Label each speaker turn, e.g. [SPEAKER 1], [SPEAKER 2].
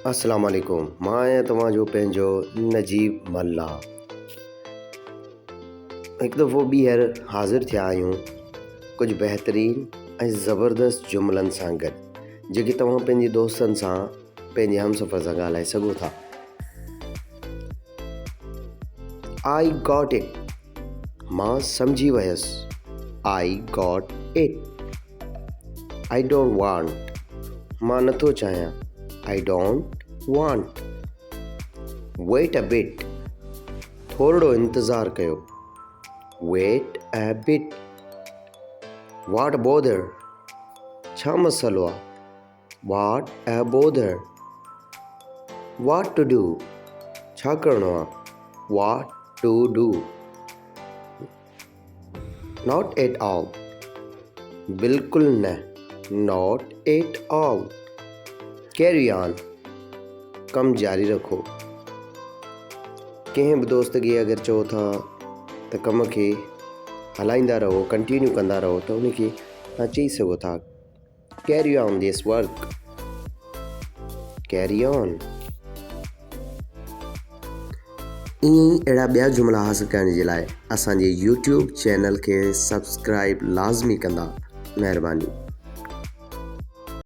[SPEAKER 1] अस्सलाम वालेकुम। मां आहियां तव्हांजो पंहिंजो नजीब मल्ला। हिकु दफ़ो ॿीहर हाज़िर थिया आहियूं कुझु बहितरीन ऐं ज़बरदस्त जुमलनि सां गॾु, जेके तव्हां पंहिंजे दोस्तनि सां, पंहिंजे हमसफ़र सां ॻाल्हाए सघो था। आई गॉट इट, मां सम्झी वियसि। I got it. I don't want, मां नथो चाहियां। I don't want. Wait a bit, थोरो इंतज़ार कयो। Wait a bit. What a bother, छा मसलो आहे। What a bother. What to do, छा करणो आहे। What to do. Not at all, बिल्कुलु न। Not at all. Carry on, कमु जारी रखो। कंहिं बि दोस्त खे अगरि चओ था त कम खे हलाईंदा रहो, कंटिन्यू कंदा रहो, त उनखे तव्हां चई सघो था carry on this work. Carry on. ईअं ई अहिड़ा ॿिया जुमला हासिल करण जे लाइ असांजे YouTube चैनल खे सब्सक्राइब लाज़मी कंदा। महिरबानी।